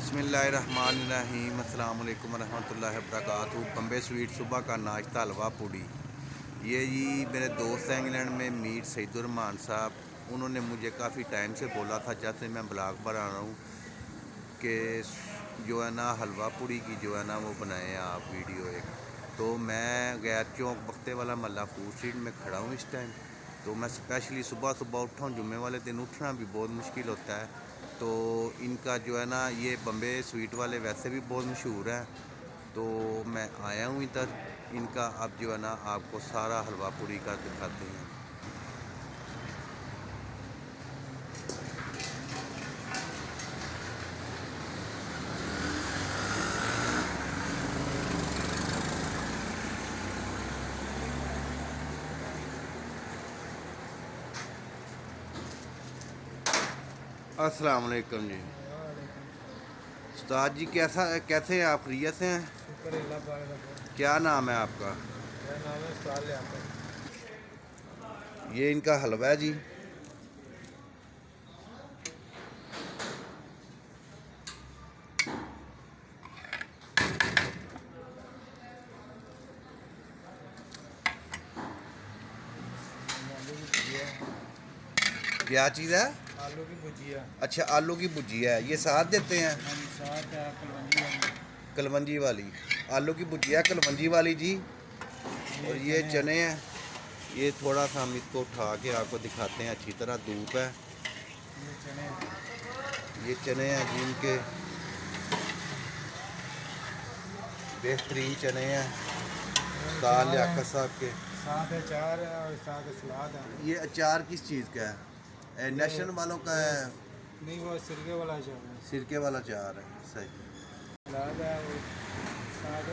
बिस्मिल्लाहिर्रहमानिर्रहीम अस्सलाम वालेकुम रहमतुल्लाहि वबरकातुहू। बम्बे स्वीट सुबह का नाश्ता हलवा पूड़ी। ये जी मेरे दोस्त हैं इंग्लैंड में, मीर सईदुर्रहमान साहब। उन्होंने मुझे काफ़ी टाइम से बोला था, जब से मैं ब्लॉग बना रहा हूँ, कि जो है ना हलवा पूड़ी की जो है ना वो बनाए आप वीडियो एक। तो मैं गैर चौक बख्ते वाला मल्ला फूड स्ट्रीट में खड़ा हूँ इस टाइम। तो मैं स्पेशली सुबह सुबह उठा हूँ, जुम्मे वाले दिन उठना भी बहुत मुश्किल होता है। तो इनका जो है ना ये बम्बे स्वीट वाले वैसे भी बहुत मशहूर है। तो मैं आया हूँ इधर इनका, अब जो है ना आपको सारा हलवा पूड़ी का दिखाते हैं। अस्सलाम वालेकुम जी। उस्ताद जी कैसे हैं आप? खैरियत से हैं? क्या नाम है आपका? मेरा नाम है साल। ये इनका हलवा है जी। आलू की भुजिया। क्या चीज़ है? आलू की भुजिया। अच्छा, आलू की भुजिया है, ये साथ देते हैं? साथ है कलवंजी वाली। कलवंजी वाली आलू की भुजिया, कलवंजी वाली जी। और ये चने हैं। ये थोड़ा सा हम इसको उठा के आपको दिखाते हैं, अच्छी तरह धूप है। ये चने हैं जी इनके, बेहतरीन चने हैं साल लियाकत साहब के। साथ अचार है और साथ सलाद है। ये अचार किस चीज़ का है? नेशन वालों का है? नहीं, वो सिरके वाला अचार है। सिरके वाला अचार है, सही। सलाद है और साथ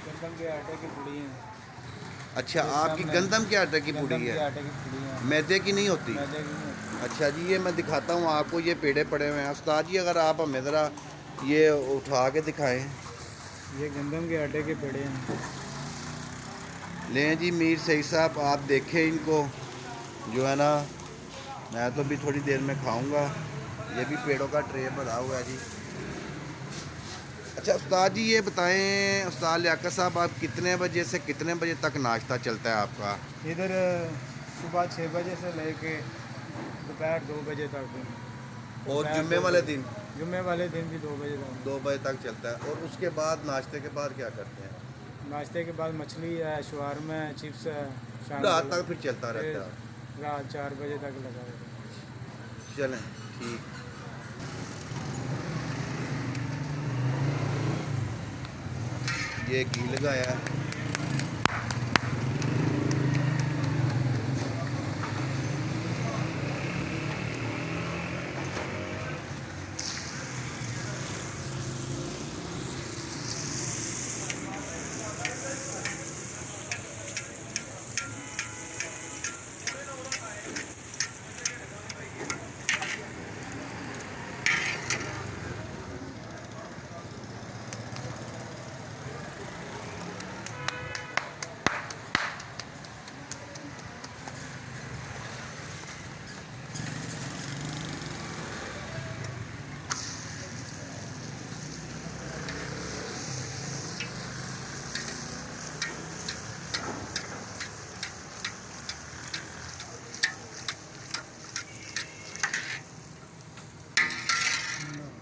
गंदम के आटे की पूड़ी है। अच्छा, आपकी गंदम के आटे की पूड़ी है? आटे की पूड़ी है, मैदे की नहीं होती? मैदे की नहीं होती। अच्छा जी, ये मैं दिखाता हूँ आपको, ये पेड़े पड़े हुए हैं। उस्ताद जी अगर आप हमें ज़रा ये उठा के दिखाएं। ये गंदम के आटे के पेड़े हैं। लें जी मीर सईद साहब, आप देखें इनको, जो है ना मैं तो भी थोड़ी देर में खाऊंगा। ये भी पेड़ों का ट्रे भरा हुआ है जी। अच्छा उस्ताद जी ये बताएं, उस्ताद लियाकत साहब, आप कितने बजे से कितने बजे तक नाश्ता चलता है आपका? इधर सुबह 6 बजे से लेके दोपहर 2 बजे तक। और जुम्मे वाले दिन? जुम्मे वाले दिन भी 2 बजे तक। 2 बजे तक चलता है। और उसके बाद नाश्ते के बाद क्या करते हैं? नाश्ते के बाद मछली है, शवारमा है, चिप्स है। शाम रात तक फिर चलता रहता है? रात 4 बजे तक लगा रहता है। चलें ठीक। ये घी लगाया है।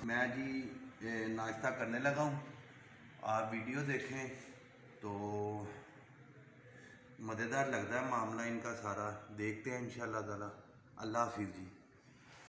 मैं जी नाश्ता करने लगा हूँ, आप वीडियो देखें तो मज़ेदार लगता है मामला इनका सारा। देखते हैं इंशाल्लाह ताला। अल्लाह हाफिज़ जी।